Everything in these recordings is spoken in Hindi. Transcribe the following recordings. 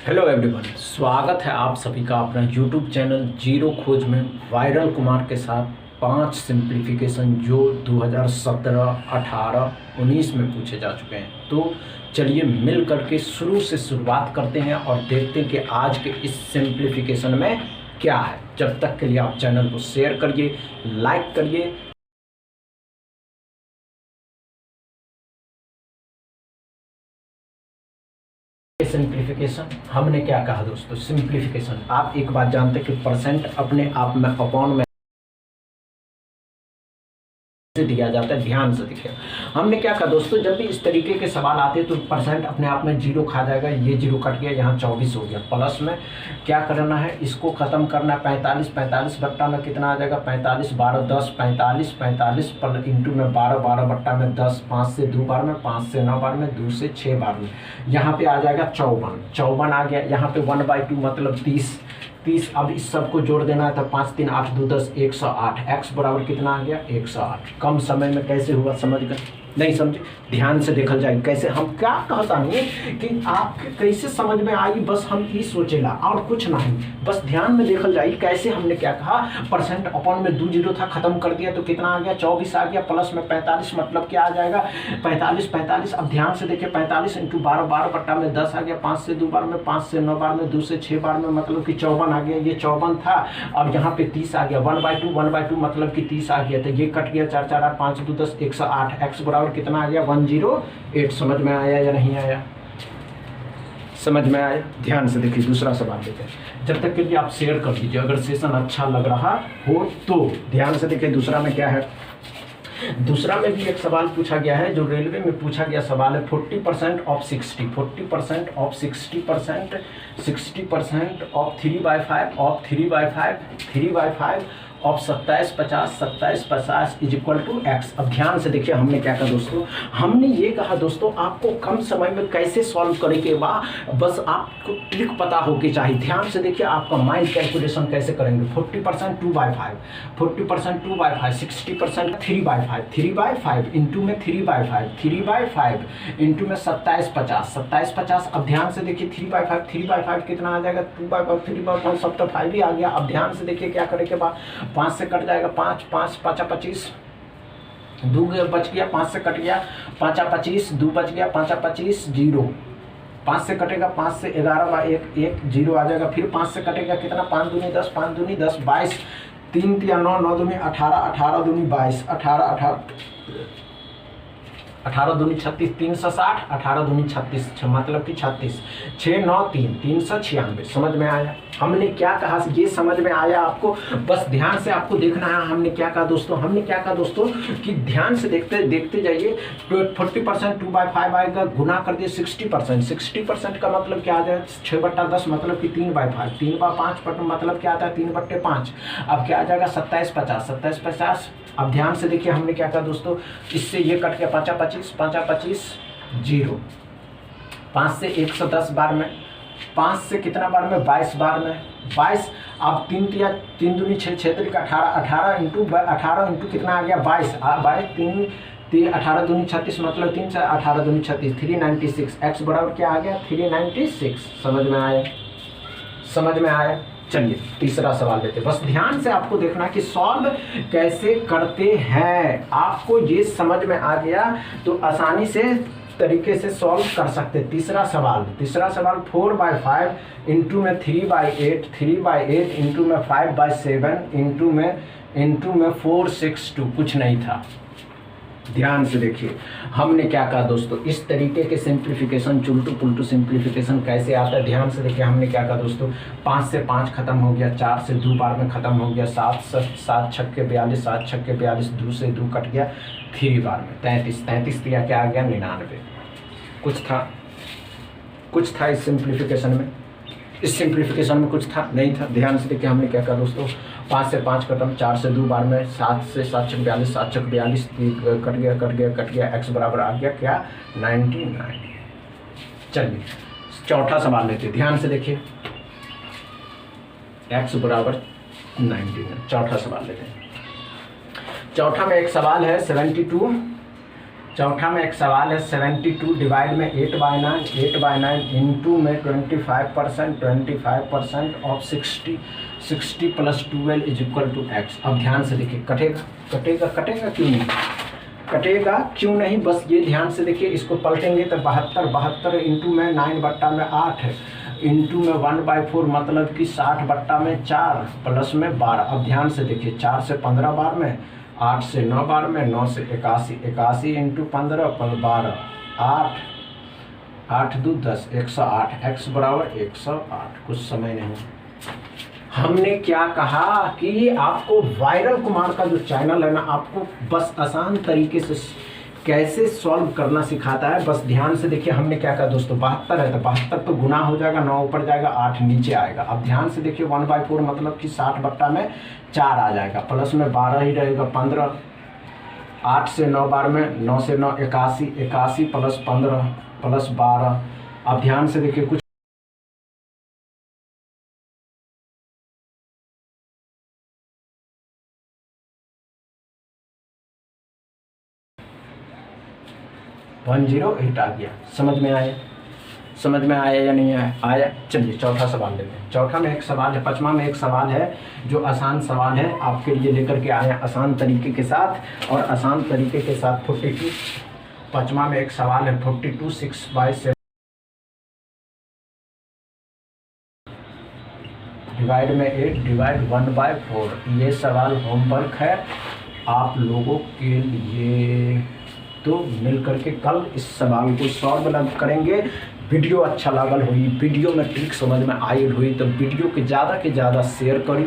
हेलो एवरीवन, स्वागत है आप सभी का अपना यूट्यूब चैनल जीरो खोज में वायरल कुमार के साथ 5 सिंप्लीफिकेशन जो 2017, 18, 19 में पूछे जा चुके हैं। तो चलिए मिल करके शुरू से शुरुआत करते हैं और देखते हैं कि आज के इस सिंप्लीफिकेशन में क्या है। जब तक के लिए आप चैनल को शेयर करिए, लाइक करिए। सिंप्लीफिकेशन हमने क्या कहा दोस्तों, सिंप्लीफिकेशन आप एक बात जानते हैं कि परसेंट अपने आप में अपॉन में दिया जाता है। ध्यान से देखिए, हमने क्या कहा दोस्तों, जब भी इस तरीके के सवाल आते हैं तो परसेंट अपने आप में जीरो खा जाएगा। ये जीरो कट गया, यहाँ 24 हो गया। प्लस में क्या करना है, इसको खत्म करना है। 45 45 बट्टा में कितना आ जाएगा, 45 12 10 45 45 इंटू में 12 12 बट्टा में 10, 5 से 2 बार में, 5 से 9 बार में, 2 से 6 बार में। यहाँ पे आ जाएगा 54 54 आ गया। यहाँ पे 1/2 मतलब 30 30। अब इस सब को जोड़ देना है तो 5 3 8 2 10 108। एक्स बराबर कितना आ गया, 108। कम समय में कैसे हुआ, समझ गए? नहीं समझे, ध्यान से देखल जाए कैसे। हम क्या कहता नहीं कि आपके कैसे समझ में आई, बस हम ये सोचेला और कुछ नहीं। बस ध्यान में देखल जाए कैसे। हमने क्या कहा, परसेंट अपॉन में 2 जीरो था, खत्म कर दिया तो कितना आ गया, 24 आ गया। प्लस में 45 मतलब क्या आ जाएगा, 45 45। अब ध्यान से देखिए, 45 इंटू 12 12 बट्टा में 10 आ गया। 5 से 2 बार में, 5 से 9 बार में, 2 से 6 बार में, मतलब कि 54 आ गया। ये 54 था। अब यहाँ पे 30 आ गया। 1/2 मतलब कि 30 आ गया। तो ये कट गया, 4 4 8 5 2 10 108। एक्स बराबर कितना आ गया, 108। समझ में आया या नहीं आया, समझ में आया? ध्यान से देखिए, दूसरा सवाल देखिए। जब तक के लिए आप शेयर कर दीजिए अगर सेशन अच्छा लग रहा हो तो। ध्यान से देखिए दूसरा में क्या है। दूसरा में भी एक सवाल पूछा गया है जो रेलवे में पूछा गया सवाल है। 40% of 60, 40% of 60%, 60% of 3/5 of 3/5, 3/5 of 27 50, 27 50 is equal to x. अब ध्यान से देखिए, हमने क्या कहा दोस्तों, हमने ये कहा दोस्तों आपको कम समय में कैसे सॉल्व करेंगे, वाह बस आपको ट्रिक पता होगी चाहिए। ध्यान से देखिए, आपका माइंड कैलकुलेशन कैसे करेंगे। 40% 2/5, 40% 2/5, 60% 3/5, 3/5 इंटू में 3/5, 3/5 इंटू में 27 50, 27 50। अब ध्यान से देखिए, 3/5, 3/5 कितना आ जाएगा, 2/5, 3/5 सब तो 5 ही आ गया। अब ध्यान से देखिए क्या करें के बाद, 5 से कट जाएगा, 5 5 5 25, 2 बच गया, 5 से कट गया, 5 25, 2 बच गया, 5 25 0। 5 से कटेगा, 5 से 11/1 1 0 आ जाएगा। फिर 5 से कटेगा कितना, 5 दूनी 10, 5 दूनी 10, 22, 3 3 9 9 दूनी 18, 18 दूनी 22, 18 18 दूनी 36, 360, 18 दूनी 36 मतलब कि 36, 6 9 3 396। समझ में आया? हमने क्या कहा, ये समझ में आया आपको? बस ध्यान से आपको देखना है। हमने क्या कहा दोस्तों, हमने क्या कहा दोस्तों कि ध्यान से देखते जाइए। 40% 2/5 आएगा, गुना कर दिए 60%, 60% का मतलब क्या आ जाए, 6/10 मतलब कि 3/5, 3/5 मतलब क्या आता है, 3/5। अब क्या आ जाएगा, 27 50, 27 50। अब ध्यान से देखिए, हमने क्या कहा दोस्तों, इससे ये कट गया, 5 25, 5 25 0। 5 से 110 बार में, 5 से कितना बार में, 22 बार में, 22। अब 3 3 दूनी 6 6 3 18, 18 इंटू कितना आ गया, 22 22 3 18 दूनी 36 मतलब 3 से 18 दूनी 36, 396। एक्स बराबर क्या आ गया, 396। समझ में आया, समझ में आया? चलिए तीसरा सवाल लेते हैं। बस ध्यान से आपको देखना कि सॉल्व कैसे करते हैं। आपको ये समझ में आ गया तो आसानी से तरीके से सॉल्व कर सकते हैं। तीसरा सवाल 4/5 इंटू में 3/8, 3/8 इंटू में 5/7 इंटू में 462। कुछ नहीं था। ध्यान से देखिए, हमने क्या कहा दोस्तों, इस तरीके के सिंप्लीफिकेशन, चुलटू पुलटू सिंप्लीफिकेशन कैसे आता है। ध्यान से देखिए, हमने क्या कहा दोस्तों, 5 से 5 खत्म हो गया, 4 से 2 बार में खत्म हो गया, 7 छक्के 42, 7 छक्के 42, 2 से 2 कट गया, 3 बार में 33, 33 दिया, क्या आ गया, 99। कुछ था इस सिंप्लीफिकेशन में, इस सिंप्लीफिकेशन में कुछ था नहीं था। ध्यान से देखिए, हमने क्या कहा दोस्तों, 5 से 5 खत्म, 4 से 2 बार में, 7 से 7 छक 42, 7 छक 42, कट गया। एक्स बराबर आ गया क्या, 99। चलिए चौथा सवाल लेते हैं। ध्यान से देखिए, एक्स बराबर 99। चौथा सवाल लेते हैं। चौथा में एक सवाल है, 72 चौथा में एक सवाल है 72 डिवाइड में 8/9, 8/9 इंटू में 25%, 25% of 60, 60 plus 12 is equal to x. अब ध्यान से देखिए, कटेगा कटेगा कटेगा क्यों नहीं, कटेगा क्यों नहीं, बस ये ध्यान से देखिए। इसको पलटेंगे तो 72, 72 इंटू में 9/8 है, इंटू में 1/4 मतलब कि 60/4 प्लस में 12। अब ध्यान से देखिए, 4 से 15 बार में, 8 से 9 बार में, 9 से 81, 81 इंटू 15 पर 12, 8, 8 2 10, 108, x बराबर 108। कुछ समय नहीं, हमने क्या कहा कि आपको वायरल कुमार का जो चैनल है ना, आपको बस आसान तरीके से कैसे सॉल्व करना सिखाता है। बस ध्यान से देखिए, हमने क्या कहा दोस्तों, 72 है तो 72 तो गुना हो जाएगा, 9 ऊपर जाएगा, 8 नीचे आएगा। अब ध्यान से देखिए, 1/4 मतलब कि 60/4 आ जाएगा, प्लस में 12 ही रहेगा, 15, 8 से 9 बार में, 9 से 9 81, 81 प्लस 15 प्लस 12। अब ध्यान से देखिए, कुछ 108 आ गया। समझ में आया, समझ में आया या नहीं आया, आया। चलिए चौथा सवाल लेते हैं। चौथा में एक सवाल है, पांचवा में एक सवाल है जो आसान सवाल है, आपके लिए लेकर के आए हैं आसान तरीके के साथ, और आसान तरीके के साथ 42। पांचवा में एक सवाल है 42 6/7 डिवाइड में 8 डिवाइड 1/4। ये सवाल होमवर्क है आप लोगों के लिए, तो मिल करके कल इस सवाल को सॉल्व करेंगे। वीडियो अच्छा लागल हुई, वीडियो में ट्रिक समझ में आई हुई तो वीडियो के ज़्यादा शेयर करी,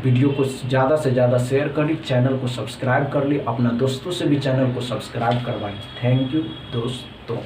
वीडियो को ज़्यादा से ज़्यादा शेयर करी, चैनल को सब्सक्राइब कर ली, अपना दोस्तों से भी चैनल को सब्सक्राइब करवाई। थैंक यू दोस्तों।